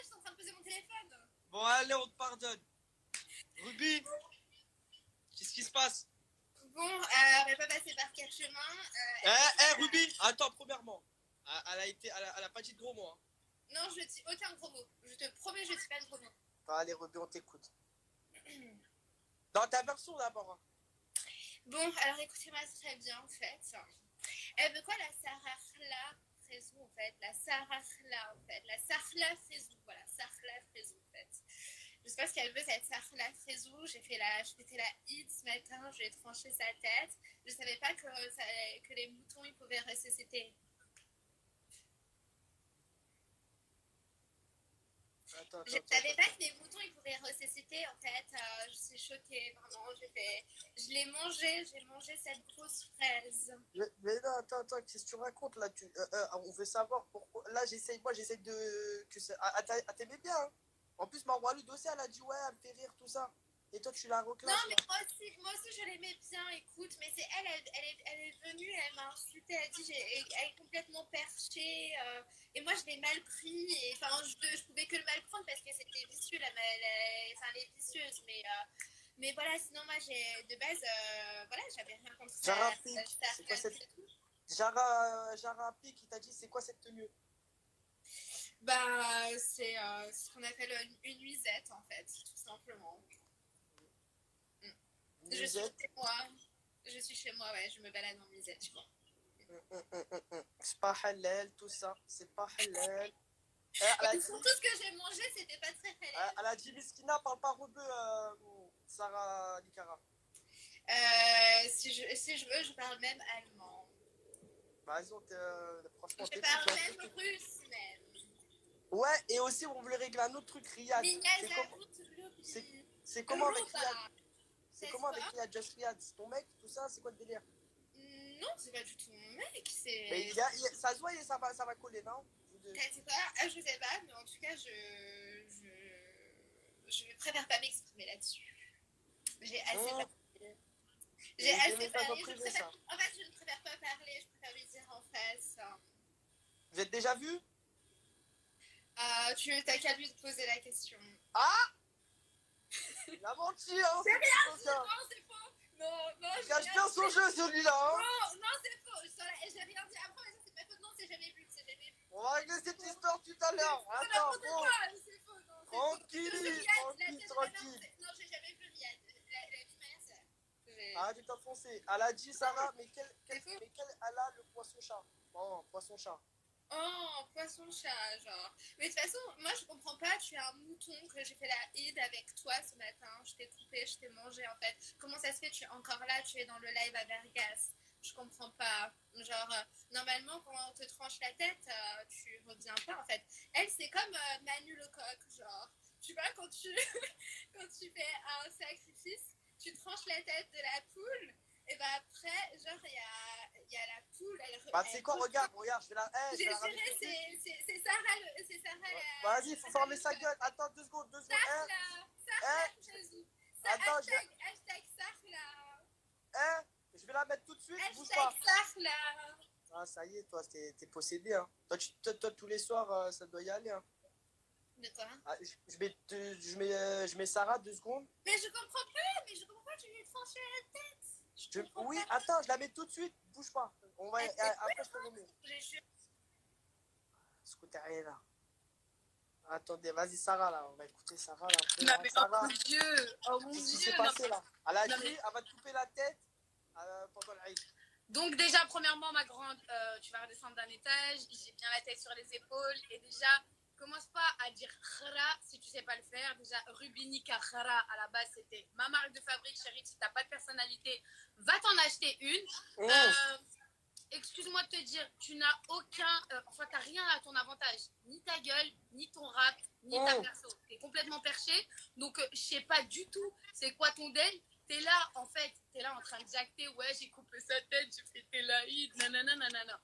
je suis en train de poser mon téléphone. Bon, allez, on te pardonne. Ruby, qu'est-ce qui se passe? Bon, on va pas passer par quel chemin. Ruby, attends, premièrement. Elle a pas dit de gros mots. Hein. Non, je dis aucun gros mot. Je te promets, je dis pas de gros mots. Allez, Ruby, on t'écoute. Dans ta version d'abord. Hein. Bon, alors écoutez-moi très bien, en fait. Elle veut quoi, la Sarahla Frezou, en fait? La Sarahla, en fait. La Sarahla Frezou, voilà. Sarahla Frezou, en fait. Je sais pas ce qu'elle veut, cette Sarahla Frezou. Je fêtais la Eid ce matin, je lui ai tranché sa tête. Je savais pas que les moutons, ils pouvaient ressusciter. Je savais pas que les moutons ils pouvaient ressusciter en fait. Je suis choquée, vraiment. J'ai mangé cette grosse fraise. Mais non, attends, qu'est-ce que tu racontes là on veut savoir pourquoi. Là, j'essaye de. T'aimais bien. Hein. En plus, Marwa Lude aussi, elle a dit ouais, elle me fait rire, tout ça. Et toi, tu la reclasses. Non, mais moi aussi, je l'aimais bien, écoute. Mais c'est elle est venue, elle m'a insultée, elle a dit elle est complètement perchée. Et moi, je l'ai mal pris. Et enfin, je pouvais que le mal prendre parce que c'était vicieux, elle est vicieuse. Mais voilà, sinon, moi, de base, voilà, j'avais rien contre ça. Jara Pic, c'est quoi cette. Jara Pic, qui t'a dit c'est quoi cette tenue? Bah, c'est ce qu'on appelle une nuisette, en fait, tout simplement. Je suis chez moi, ouais, je me balade en musette, tu vois. C'est pas halal, tout ça, c'est pas halal. Surtout ce que j'ai mangé, c'était pas très halal. Elle a dit Miskina, parle pas rebeu, Sarah Likara. Si je veux, je parle même allemand. Vas-y, franchement, je parle même russe, même. Ouais, et aussi, on voulait régler un autre truc, Riyad. C'est comment avec Riyad? C'est comment avec Riyad, Just Riyad? C'est ton mec, tout ça, c'est quoi le délire? Non, c'est pas du tout mon mec, c'est... Mais ça se voit et ça va coller, non? T'as dit quoi? Je sais pas, mais en tout cas, je préfère pas m'exprimer là-dessus. J'ai assez parlé. J'ai assez parlé. En fait, je ne préfère pas parler, je préfère lui dire en face. Vous êtes déjà vu? Tu t'as qu'à lui poser la question. Ah! Il a menti, hein! C'est rien dit, non, c'est faux! Non, il cache bien son jeu, celui-là, hein! Non, c'est faux! J'ai rien dit après, mais ça, c'est pas faux. Non, c'est jamais vu, On va régler cette histoire tout à l'heure. Attends, bon. C'est faux, non. Tranquille. Non, j'ai jamais vu Riyad. La vie de ma sœur. Arrête de t'enfoncer. Elle a dit, Sarah, mais quel elle a le poisson-chat? Oh, poisson-chat. Oh, poisson-chat, genre. Mais de toute façon, moi, je comprends pas. Tu es un mouton que j'ai fait la Eid avec toi ce matin. Je t'ai coupé, je t'ai mangé, en fait. Comment ça se fait? Tu es encore là, tu es dans le live à Vergas. Je comprends pas. Genre, normalement, quand on te tranche la tête, tu reviens pas, en fait. Elle, c'est comme Manu Lecoq, genre. Tu vois, quand tu fais un sacrifice, tu tranches la tête de la poule, et bah après, genre, il y a la poule. Bah, c'est quoi, regarde, je vais la. J'ai juré, c'est Sarah. Vas-y, il faut fermer sa gueule. Attends, 2 secondes. Sarah, Attends, hashtag Sarah. Je vais la mettre tout de suite, bouge pas. Sarah. Ah, ça y est, toi, t'es possédé, hein. Toi, tous les soirs, ça doit y aller, hein. De quoi? Je mets Sarah, 2 secondes. Mais je comprends pas, tu lui tranches la tête. Oui, attends, je la mets tout de suite, bouge pas. On va, après, je te remets. Scooter est là. Attendez, vas-y, Sarah, là. On va écouter Sarah, là. Non, mais Sarah, oh mon Dieu! Qu'est-ce qui s'est passé, là? Elle a dit, elle va te couper la tête pendant la Eid. Donc, déjà, premièrement, ma grande, tu vas redescendre d'un étage. J'ai bien la tête sur les épaules. Et déjà, commence pas à dire khara si tu sais pas le faire. Déjà, Rubinica khara, à la base, c'était ma marque de fabrique, chérie. Si t'as pas de personnalité, va t'en acheter une. Excuse-moi de te dire, tu n'as aucun... enfin, t'as rien à ton avantage. Ni ta gueule, ni ton rap, ni ta perso. T'es complètement perché. Donc, je sais pas du tout c'est quoi ton deal. T'es là, en fait, t'es là en train de jacter. Ouais, j'ai coupé sa tête, j'ai fait tes laïds, nanana.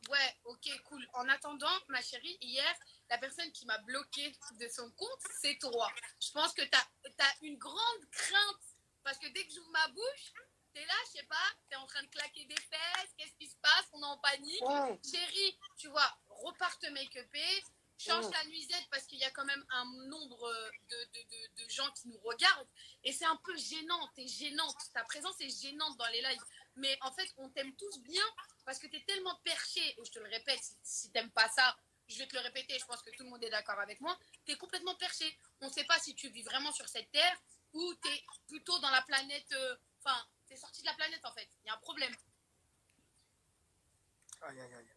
Ouais, ok, cool. En attendant, ma chérie, hier, la personne qui m'a bloqué de son compte, c'est toi. Je pense que t'as une grande crainte. Parce que dès que j'ouvre ma bouche... T'es là, je sais pas, t'es en train de claquer des fesses, qu'est-ce qui se passe? On est en panique. Chérie, tu vois, repars te make-upper. change ta nuisette parce qu'il y a quand même un nombre de gens qui nous regardent. Et c'est un peu gênant, t'es gênante. Ta présence est gênante dans les lives. Mais en fait, on t'aime tous bien parce que t'es tellement perché. Et je te le répète, si t'aimes pas ça, je vais te le répéter, je pense que tout le monde est d'accord avec moi. T'es complètement perché. On sait pas si tu vis vraiment sur cette terre ou t'es plutôt dans la planète... Enfin, t'es sorti de la planète en fait. Il y a un problème. Aïe, aïe, aïe.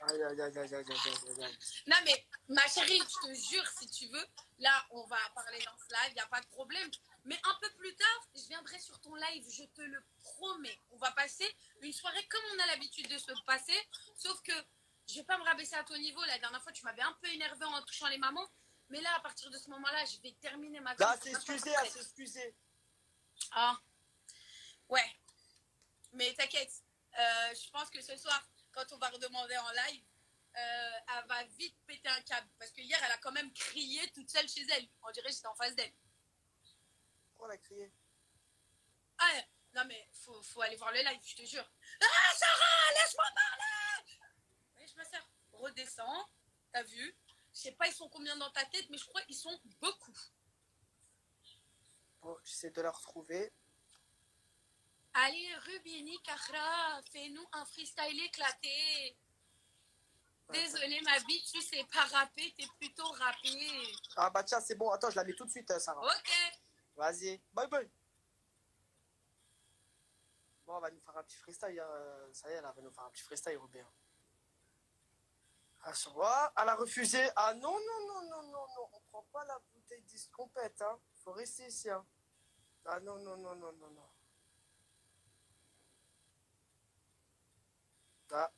Aïe, aïe, aïe, aïe, aïe, aïe, aïe. Non mais, ma chérie, je te jure, si tu veux, là, on va parler dans ce live, il n'y a pas de problème. Mais un peu plus tard, je viendrai sur ton live, je te le promets. On va passer une soirée comme on a l'habitude de se passer, sauf que je vais pas me rabaisser à ton niveau. La dernière fois, tu m'avais un peu énervé en touchant les mamans. Mais là, à partir de ce moment-là, je vais terminer ma Là, c'est excusé, c'est excusé. Ah, ouais. Mais t'inquiète, je pense que ce soir, quand on va redemander en live, elle va vite péter un câble. Parce que hier, elle a quand même crié toute seule chez elle. On dirait que j'étais en face d'elle. Pourquoi elle a crié? Ah, non mais, faut aller voir le live, je te jure. Ah, Sarah, laisse-moi parler! Oui, ma soeur, redescends, t'as vu? Je sais pas, ils sont combien dans ta tête, mais je crois qu'ils sont beaucoup. Bon, j'essaie de la retrouver. Allez, Rubini, Kahra, fais-nous un freestyle éclaté. Désolée, ma bite, tu sais pas rapper, t'es plutôt rappé. Ah bah tiens, c'est bon. Attends, je la mets tout de suite, Sarah. Ok. Vas-y. Bye bye. Bon, elle va nous faire un petit freestyle. Hein. Ça y est, elle va nous faire un petit freestyle, Robert. Ah, sur moi, elle a refusé. Ah non, non, non, non, non, non. On prend pas la bouteille d'escompette. Hein. Faut rester ici. Hein. Ah non, non, non, non, non, non. Ah.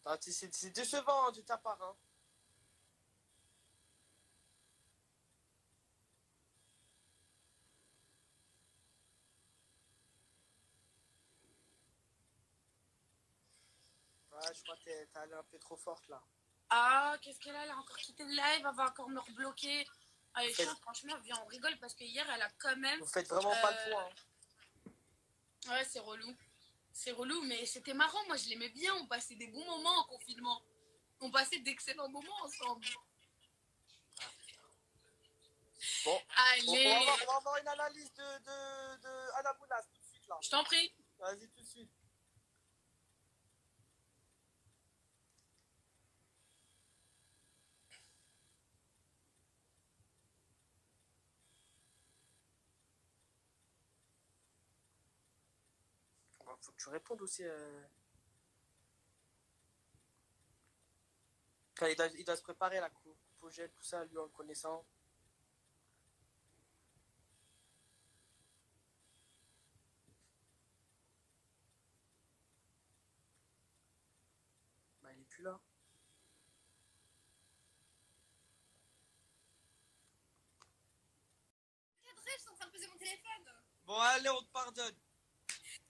Ah, c'est décevant hein, de ta part. Hein. Ouais, je crois que t'es allée un peu trop forte là. Ah, qu'est-ce qu'elle a? Elle a encore quitté le live, elle va encore me rebloquer. Allez, chiant, franchement, viens, on rigole parce que hier, elle a quand même... Vous faites vraiment pas le point. Hein. Ouais, c'est relou. C'est relou, mais c'était marrant. Moi, je l'aimais bien. On passait des bons moments en confinement. On passait d'excellents moments ensemble. Bon, allez. on va avoir une analyse de Anna Mounas tout de suite là. Je t'en prie. Vas-y, tout de suite. Faut que tu répondes aussi. Il doit se préparer la coupe au gel, tout ça, lui en le connaissant. Bah, il est plus là. Je suis en train de poser mon téléphone. Bon, allez, on te pardonne.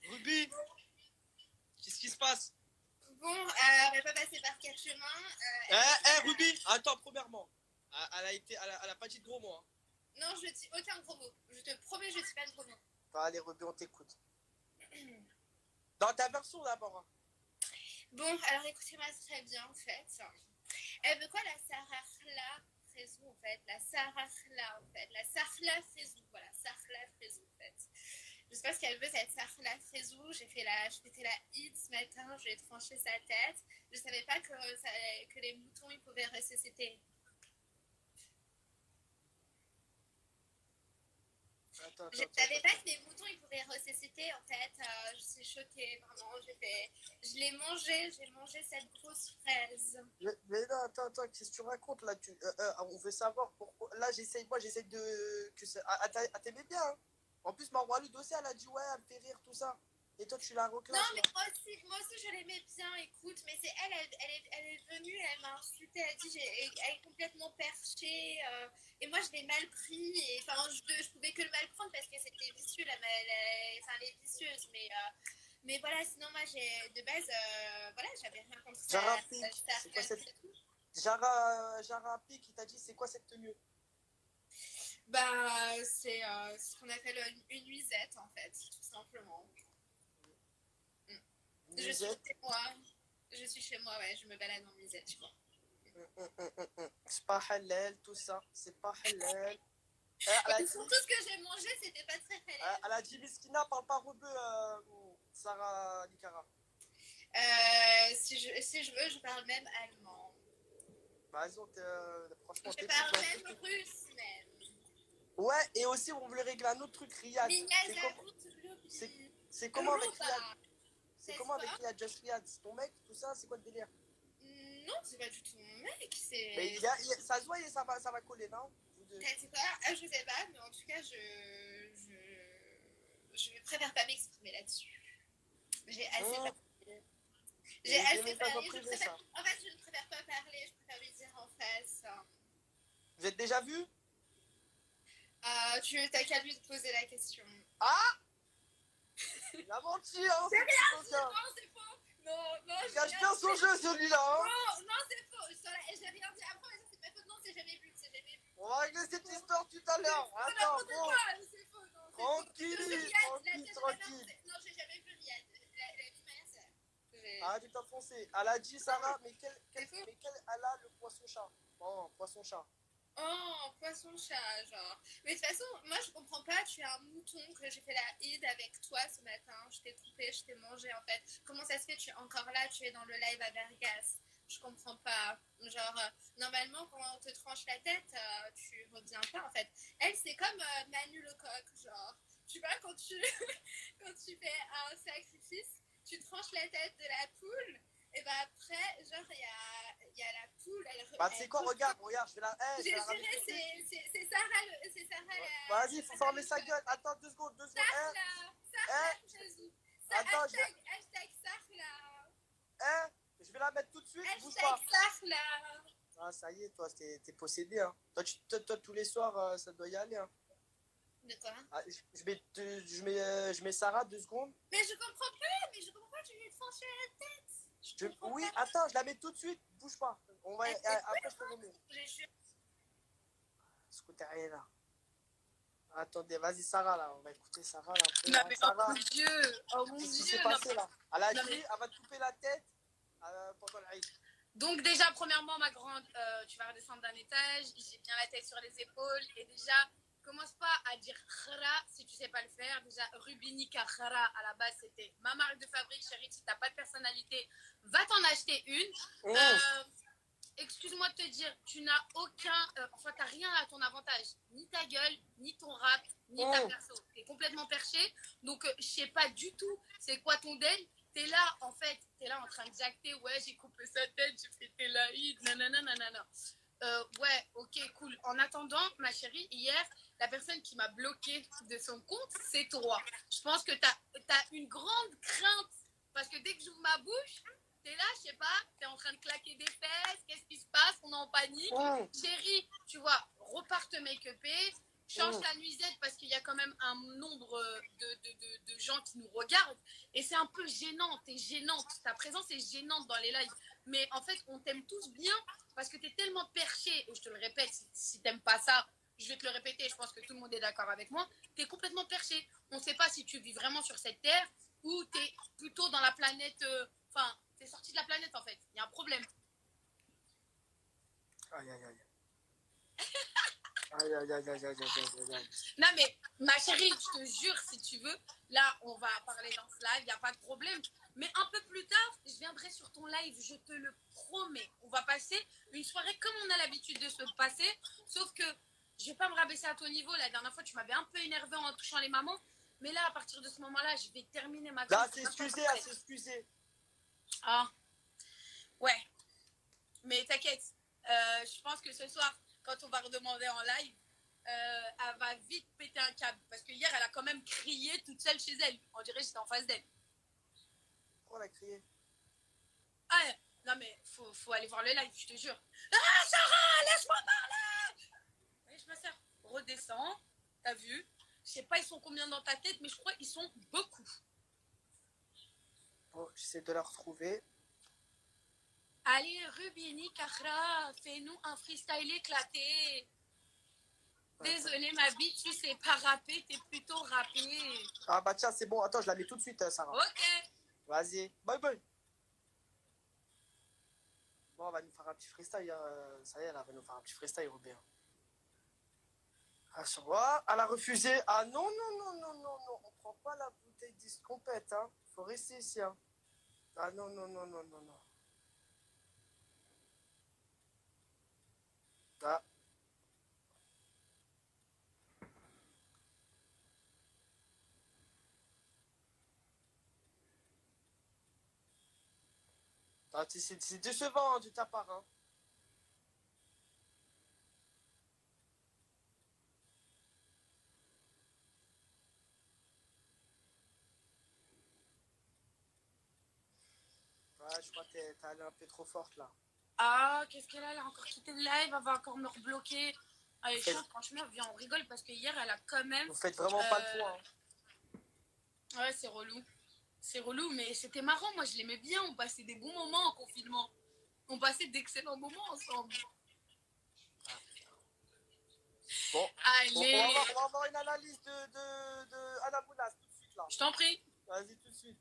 Ruby, qu'est-ce qui se passe? Bon, on va pas passer par quel chemin. Ruby, attends, premièrement, elle a pas dit de gros mots. Hein. Non, je dis aucun gros mot. Je te promets, je dis pas de gros mots. Bah, allez, Ruby, on t'écoute. Dans ta version d'abord. Hein. Bon, alors écoutez-moi très bien en fait. Elle veut quoi la Sarahla Frezou en fait? La Sarahla en fait. La Sarahla Frezou. Voilà, Sarahla Frezou en fait. Je sais pas ce qu'elle veut cette Sarahla Frezou. Je faisais la hit ce matin, je lui ai tranché sa tête. Je savais pas que les moutons ils pouvaient ressusciter. Je savais pas que les moutons ils pouvaient ressusciter en fait. Je suis choquée vraiment. Je l'ai mangé. J'ai mangé cette grosse fraise. Mais non, attends, qu'est-ce que tu racontes là? On veut savoir pourquoi. Là, j'essaye de. T'aimais bien. Hein. En plus, Marwa Lude aussi, elle a dit ouais, elle me fait rire, tout ça. Et toi, tu la reclames. Non, mais moi aussi, je l'aimais bien, écoute. Mais c'est elle est venue, elle m'a insultée, elle a dit, elle est complètement perchée. Et moi, je l'ai mal pris. Et enfin, je pouvais que le mal prendre parce que c'était vicieux, elle est vicieuse. Mais voilà, sinon, moi, de base, voilà, j'avais rien contre ça. Jara Pic, c'est quoi cette... Jara Pic, il t'a dit, c'est quoi cette tenue? Bah, c'est ce qu'on appelle une nuisette, en fait, tout simplement. Je suis Musette. chez moi. Je suis chez moi, ouais, je me balade en nuisette, tu vois. C'est pas halal, tout ça. C'est pas halal. Et surtout, ce que j'ai mangé, c'était pas très halal. Elle a dit Miskina, parle pas rebeu, Sarah Likara. Si je veux, je parle même allemand. Bah, vas-y, franchement, Je parle même russe, même. Ouais, et aussi, on voulait régler un autre truc, Riyad. C'est comment avec Riyad? C'est comment avec Riyad, Just Riyad? C'est ton mec, tout ça? C'est quoi le délire? Non, c'est pas du tout mon mec, c'est... Mais ça se voit et ça va coller, non? C'est quoi? Je sais pas, mais en tout cas, je préfère pas m'exprimer là-dessus. J'ai assez parlé. J'ai assez parlé. En fait, je ne préfère pas parler, je préfère lui dire en face. Vous êtes déjà vu? Tu t'as qu'à lui poser la question. Ah! Il a menti, hein! C'est rien dit, non, c'est faux! Non, il cache bien son jeu, celui-là, hein! Non, c'est faux! J'ai rien dit après, mais ça, c'est pas faux. Non, c'est jamais vu, c'est jamais vu. On va régler cette histoire tout à l'heure. Attends, bon. C'est faux, non. Tranquille. Non, j'ai jamais vu Riyad. La vie de ma mère, ah, tu t'as foncé. Elle a dit, Sarah, mais quel elle a le poisson-chat? Oh, poisson-chat. Oh, poisson-chat, genre. Mais de toute façon, moi, je comprends pas. Tu es un mouton que j'ai fait la Eid avec toi ce matin. Je t'ai coupé, je t'ai mangé, en fait. Comment ça se fait? Tu es encore là, tu es dans le live à Vergas. Je comprends pas. Genre, normalement, quand on te tranche la tête, tu reviens pas, en fait. Elle, c'est comme Manu Lecoq, genre. Tu vois, quand tu fais un sacrifice, tu tranches la tête de la poule, et bah après, genre, il y a la poule. Bah, tu sais quoi, regarde, je vais la. J'ai juré, c'est Sarah. Vas-y, faut fermer sa gueule. Attends, 2 secondes. Attends, hashtag Sarla. Je vais la mettre tout de suite, bouge pas. Hashtag Sarla. Ah, ça y est, toi, t'es possédé, hein. Toi, tous les soirs, ça doit y aller, hein. De quoi? Je mets Sarah, 2 secondes. Mais je comprends pas, tu lui trancher la tête. Oui, attends, je la mets tout de suite, bouge pas. On va, après, je te remets. Scooter est là. Attendez, vas-y, Sarah, là. On va écouter Sarah, là. Non, mais Sarah. Oh mon Dieu! Oh mon Dieu! Qu'est-ce qui s'est passé, là? Elle a dit, elle va te couper la tête pendant l'Aïd. Donc déjà, premièrement, ma grande, tu vas redescendre d'un étage, j'ai bien la tête sur les épaules, et déjà, commence pas à dire khra si tu sais pas le faire. Déjà, Rubinica khra, à la base, c'était ma marque de fabrique, chérie. Si t'as pas de personnalité, va t'en acheter une. Excuse-moi de te dire, tu n'as aucun... enfin, t'as rien à ton avantage. Ni ta gueule, ni ton rap, ni ta perso. T'es complètement perché. Donc, je sais pas du tout c'est quoi ton délire. T'es là, en fait, t'es là en train de jacter. Ouais, j'ai coupé sa tête, j'ai fait tes laïds, nanana. Ouais, ok, cool. En attendant, ma chérie, hier, la personne qui m'a bloqué de son compte, c'est toi. Je pense que t'as une grande crainte. Parce que dès que j'ouvre ma bouche... T'es là, je sais pas, t'es en train de claquer des fesses, qu'est-ce qui se passe? On est en panique. Chérie, tu vois, repars te make-upper, change ta nuisette parce qu'il y a quand même un nombre de gens qui nous regardent. Et c'est un peu gênant, t'es gênante. Ta présence est gênante dans les lives. Mais en fait, on t'aime tous bien parce que t'es tellement perché. Et je te le répète, si t'aimes pas ça, je vais te le répéter, je pense que tout le monde est d'accord avec moi. T'es complètement perché. On sait pas si tu vis vraiment sur cette terre ou t'es plutôt dans la planète... t'es sorti de la planète en fait. Il y a un problème. Aïe. Non mais, ma chérie, je te jure, si tu veux, là, on va parler dans ce live, il n'y a pas de problème. Mais un peu plus tard, je viendrai sur ton live, je te le promets. On va passer une soirée comme on a l'habitude de se passer, sauf que je vais pas me rabaisser à ton niveau. La dernière fois, tu m'avais un peu énervé en touchant les mamans. Mais là, à partir de ce moment-là, je vais terminer ma vie. Là, c'est excusé. Ah, ouais. Mais t'inquiète, je pense que ce soir, quand on va redemander en live, elle va vite péter un câble. Parce que hier, elle a quand même crié toute seule chez elle. On dirait que j'étais en face d'elle. Pourquoi elle a crié? Ah, non mais, faut aller voir le live, je te jure. Ah, Sarah, laisse-moi parler! Oui, ma soeur, redescends, t'as vu? Je sais pas, ils sont combien dans ta tête, mais je crois qu'ils sont beaucoup. Bon, j'essaie de la retrouver. Allez, Rubini, Kahra, fais-nous un freestyle éclaté. Désolée, ma bite, tu sais pas rapper, t'es plutôt rappé. Ah bah tiens, c'est bon. Attends, je la mets tout de suite, Sarah. Ok. Vas-y. Bye bye. Bon, on va nous faire un petit freestyle. Ça y est, elle va nous faire un petit freestyle, Robin. Ah, sur moi, elle a refusé. Ah non, non, non, non, non, non. On prend pas la bouteille d'iscompète, hein. Faut rester ici, hein. Ah non, non, non, non, non, non. Ah. Ah, c'est décevant, hein, de ta part, hein. Ouais, je crois que t'es allée un peu trop forte, là. Ah, qu'est-ce qu'elle a? Elle a encore quitté le live, elle va encore me rebloquer. Elle est chiante, franchement, viens, on rigole parce que hier, elle a quand même. Vous faites vraiment pas le point, hein. Ouais, c'est relou. C'est relou, mais c'était marrant. Moi, je l'aimais bien. On passait des bons moments en confinement. On passait d'excellents moments ensemble. Bon, Allez, on va avoir une analyse de Anna Mounas tout de suite, là. je t'en prie. Vas-y, tout de suite.